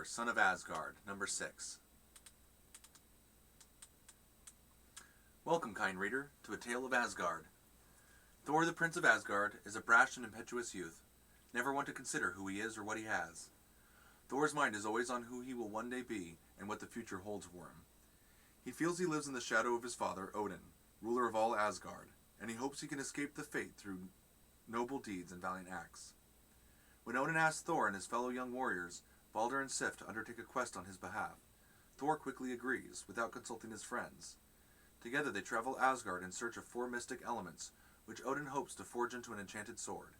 Thor, son of Asgard, number 6. Welcome, kind reader, to A Tale of Asgard. Thor, the Prince of Asgard, is a brash and impetuous youth, never one to consider who he is or what he has. Thor's mind is always on who he will one day be and what the future holds for him. He feels he lives in the shadow of his father, Odin, ruler of all Asgard, and he hopes he can escape the fate through noble deeds and valiant acts. When Odin asks Thor and his fellow young warriors, Balder and Sif, to undertake a quest on his behalf, Thor quickly agrees, without consulting his friends. Together they travel Asgard in search of 4 mystic elements, which Odin hopes to forge into an enchanted sword.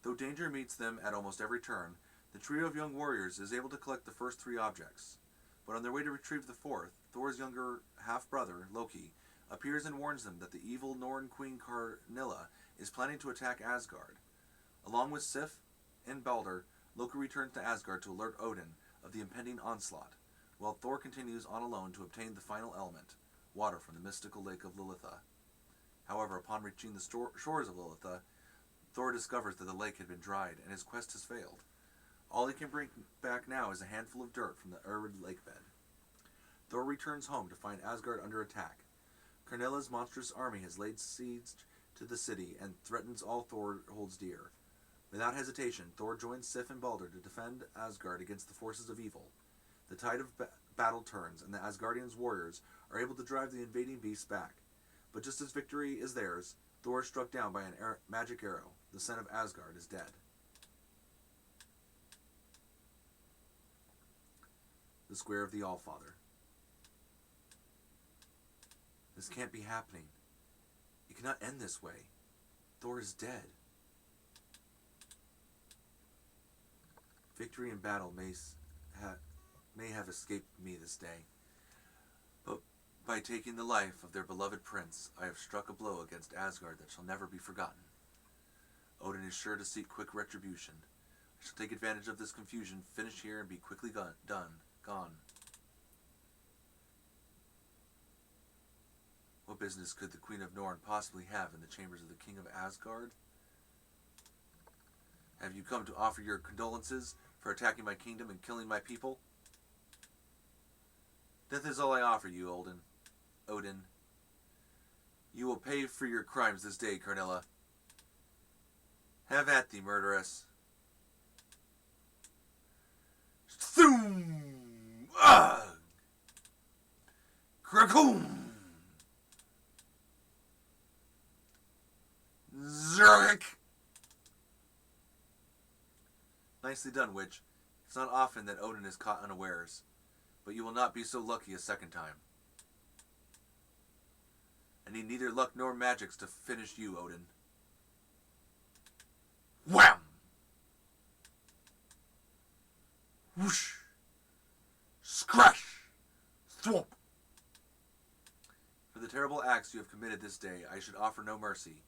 Though danger meets them at almost every turn, the trio of young warriors is able to collect the first 3 objects. But on their way to retrieve the 4th, Thor's younger half-brother, Loki, appears and warns them that the evil Norn queen Karnilla is planning to attack Asgard. Along with Sif and Balder, Loki returns to Asgard to alert Odin of the impending onslaught, while Thor continues on alone to obtain the final element, water from the mystical lake of Lilitha. However, upon reaching the shores of Lilitha, Thor discovers that the lake had been dried and his quest has failed. All he can bring back now is a handful of dirt from the arid lakebed. Thor returns home to find Asgard under attack. Karnilla's monstrous army has laid siege to the city and threatens all Thor holds dear. Without hesitation, Thor joins Sif and Balder to defend Asgard against the forces of evil. The tide of battle turns, and the Asgardians' warriors are able to drive the invading beasts back. But just as victory is theirs, Thor is struck down by an magic arrow. The son of Asgard is dead. The Square of the Allfather. This can't be happening. It cannot end this way. Thor is dead. Victory in battle may have escaped me this day, but by taking the life of their beloved prince, I have struck a blow against Asgard that shall never be forgotten. Odin is sure to seek quick retribution. I shall take advantage of this confusion, finish here, and be quickly gone. What business could the Queen of Norn possibly have in the chambers of the King of Asgard? Have you come to offer your condolences for attacking my kingdom and killing my people? Death is all I offer you, Odin. You will pay for your crimes this day, Karnilla. Have at thee, murderess. Thoom! Ugh! Krakoom! Zurich! Nicely done, witch. It's not often that Odin is caught unawares, but you will not be so lucky a second time. I need neither luck nor magics to finish you, Odin. Wham! Whoosh! Scratch! Thwomp! For the terrible acts you have committed this day, I should offer no mercy.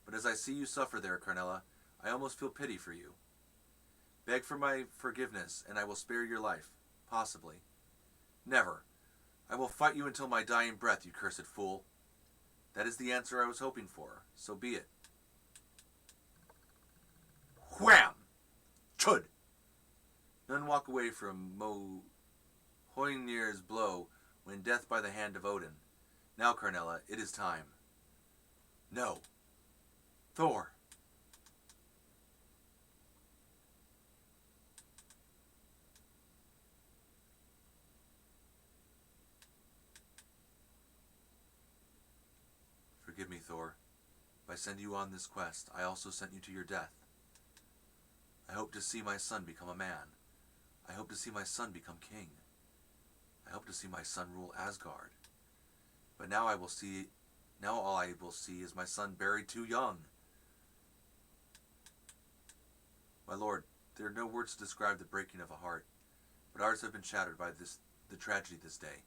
But as I see you suffer there, Karnilla, I almost feel pity for you. Beg for my forgiveness, and I will spare your life. Possibly. Never. I will fight you until my dying breath, you cursed fool. That is the answer I was hoping for. So be it. Wham! Chud! None walk away from Hoynir's blow when death by the hand of Odin. Now, Karnilla, it is time. No. Thor. Forgive me, Thor. By sending you on this quest, I also sent you to your death. I hope to see my son become a man. I hope to see my son become king. I hope to see my son rule Asgard. But now all I will see is my son buried too young. My lord, there are no words to describe the breaking of a heart, but ours have been shattered by the tragedy this day.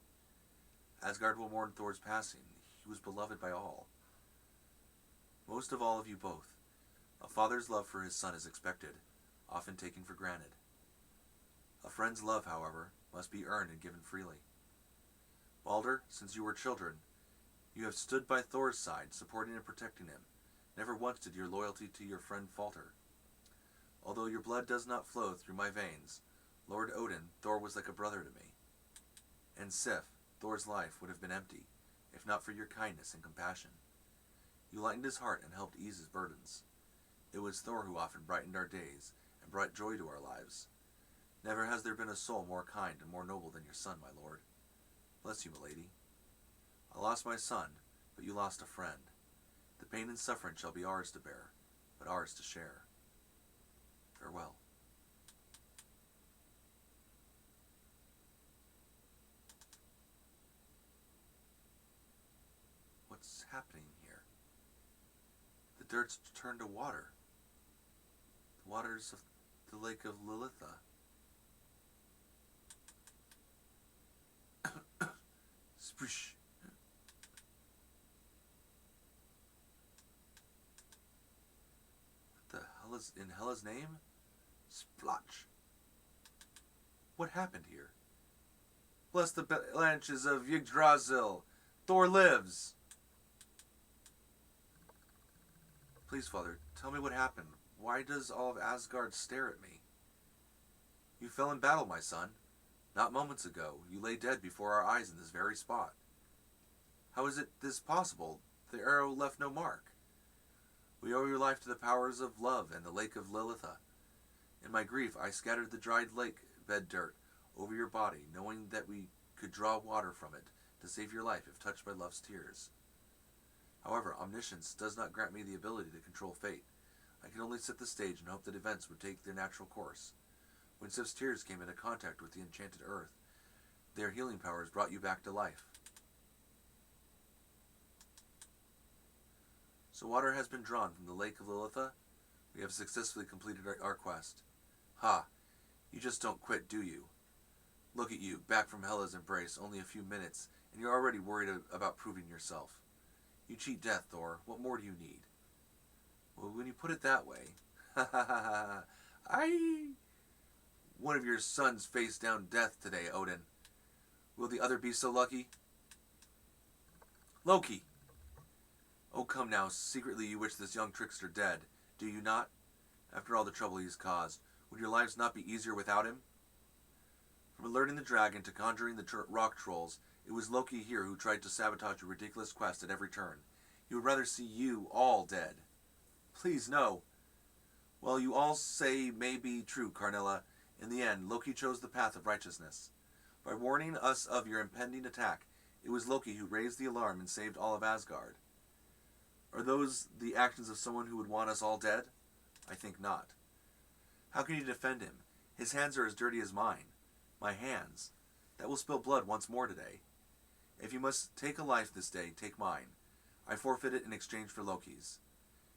Asgard will mourn Thor's passing. He was beloved by all. Most of all of you both. A father's love for his son is expected, often taken for granted. A friend's love, however, must be earned and given freely. Balder, since you were children, you have stood by Thor's side, supporting and protecting him. Never once did your loyalty to your friend falter. Although your blood does not flow through my veins, Lord Odin, Thor was like a brother to me. And Sif, Thor's life would have been empty, if not for your kindness and compassion. You lightened his heart and helped ease his burdens. It was Thor who often brightened our days and brought joy to our lives. Never has there been a soul more kind and more noble than your son, my lord. Bless you, milady. I lost my son, but you lost a friend. The pain and suffering shall be ours to bear, but ours to share. Farewell. What's happening here? The dirt's turned to water. The waters of the lake of Lilitha. Sploosh. What the hell is in Hela's name? Splotch. What happened here? Bless the branches of Yggdrasil. Thor lives. Please, Father, tell me what happened. Why does all of Asgard stare at me? You fell in battle, my son. Not moments ago. You lay dead before our eyes in this very spot. How is it this possible? The arrow left no mark. We owe your life to the powers of love and the lake of Lilitha. In my grief, I scattered the dried lake bed dirt over your body, knowing that we could draw water from it to save your life if touched by love's tears. However, omniscience does not grant me the ability to control fate. I can only set the stage and hope that events would take their natural course. When Sif's tears came into contact with the enchanted earth, their healing powers brought you back to life. So water has been drawn from the lake of Lilitha. We have successfully completed our quest. Ha! You just don't quit, do you? Look at you, back from Hela's embrace only a few minutes, and you're already worried about proving yourself. You cheat death, Thor. What more do you need? Well, when you put it that way, ha ha ha ha, one of your sons faced down death today, Odin. Will the other be so lucky? Loki! Oh, come now, secretly you wish this young trickster dead, do you not? After all the trouble he's caused, would your lives not be easier without him? From alerting the dragon to conjuring the rock trolls, it was Loki here who tried to sabotage your ridiculous quest at every turn. He would rather see you all dead. Please, no. Well, you all say may be true, Karnilla. In the end, Loki chose the path of righteousness. By warning us of your impending attack, it was Loki who raised the alarm and saved all of Asgard. Are those the actions of someone who would want us all dead? I think not. How can you defend him? His hands are as dirty as mine. My hands. That will spill blood once more today. If you must take a life this day, take mine. I forfeit it in exchange for Loki's.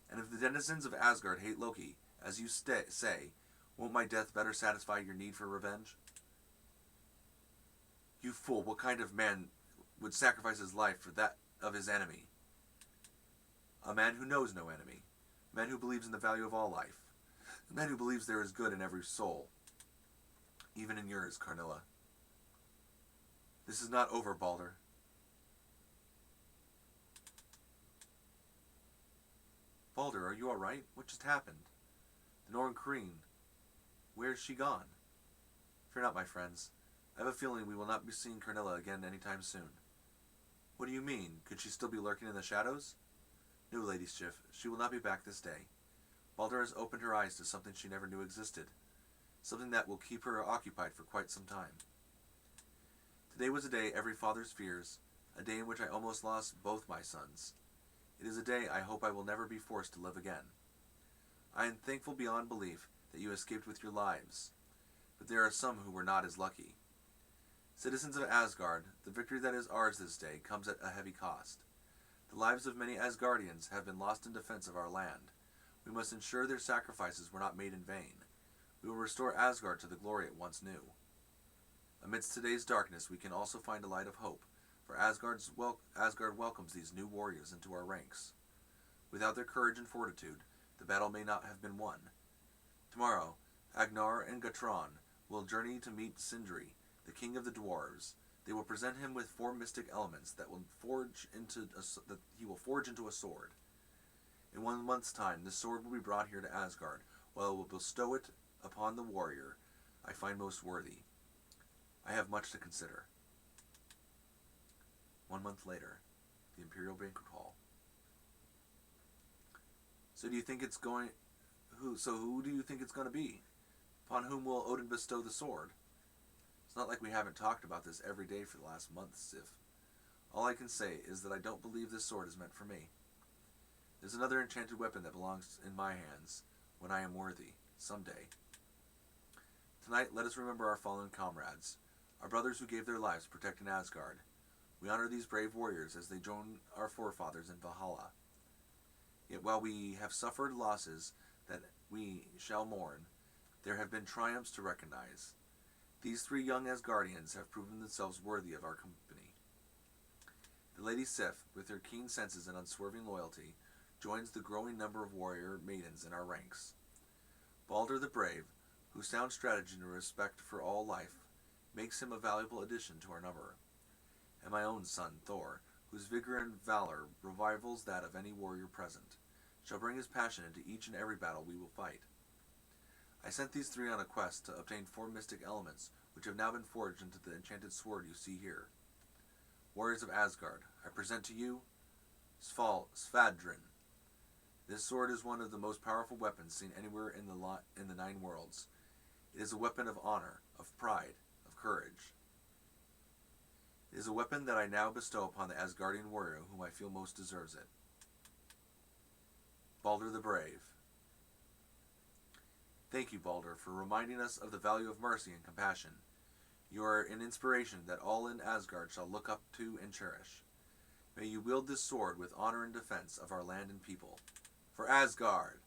And if the denizens of Asgard hate Loki, as you say, won't my death better satisfy your need for revenge? You fool, what kind of man would sacrifice his life for that of his enemy? A man who knows no enemy. A man who believes in the value of all life. A man who believes there is good in every soul. Even in yours, Karnilla. This is not over, Balder. Balder, are you all right? What just happened? The Norn Kreen. Where's she gone? Fear not, my friends. I have a feeling we will not be seeing Karnilla again anytime soon. What do you mean? Could she still be lurking in the shadows? No, Lady Sif, she will not be back this day. Balder has opened her eyes to something she never knew existed. Something that will keep her occupied for quite some time. Today was a day every father's fears, a day in which I almost lost both my sons. It is a day I hope I will never be forced to live again. I am thankful beyond belief that you escaped with your lives, but there are some who were not as lucky. Citizens of Asgard, the victory that is ours this day comes at a heavy cost. The lives of many Asgardians have been lost in defense of our land. We must ensure their sacrifices were not made in vain. We will restore Asgard to the glory it once knew. Amidst today's darkness, we can also find a light of hope, for Asgard welcomes these new warriors into our ranks. Without their courage and fortitude, the battle may not have been won. Tomorrow, Agnar and Gatron will journey to meet Sindri, the king of the dwarves. They will present him with 4 mystic elements that he will forge into a sword. In 1 month's time, this sword will be brought here to Asgard, while I will bestow it upon the warrior, I find most worthy. I have much to consider. 1 month later, the Imperial Banquet Hall. So do you think it's going... who do you think it's going to be? Upon whom will Odin bestow the sword? It's not like we haven't talked about this every day for the last month, Sif. All I can say is that I don't believe this sword is meant for me. There's another enchanted weapon that belongs in my hands when I am worthy, someday. Tonight, let us remember our fallen comrades, our brothers who gave their lives protecting Asgard. We honor these brave warriors as they join our forefathers in Valhalla. Yet while we have suffered losses that we shall mourn, there have been triumphs to recognize. These 3 young Asgardians have proven themselves worthy of our company. The Lady Sif, with her keen senses and unswerving loyalty, joins the growing number of warrior maidens in our ranks. Balder the Brave, whose sound strategy and respect for all life makes him a valuable addition to our number. And my own son, Thor, whose vigor and valor rivals that of any warrior present, shall bring his passion into each and every battle we will fight. I sent these 3 on a quest to obtain 4 mystic elements, which have now been forged into the enchanted sword you see here. Warriors of Asgard, I present to you Svadrin. This sword is one of the most powerful weapons seen anywhere in the 9 worlds. It is a weapon of honor, of pride, of courage. It is a weapon that I now bestow upon the Asgardian warrior whom I feel most deserves it. Balder the Brave. Thank you, Balder, for reminding us of the value of mercy and compassion. You are an inspiration that all in Asgard shall look up to and cherish. May you wield this sword with honor and defense of our land and people. For Asgard!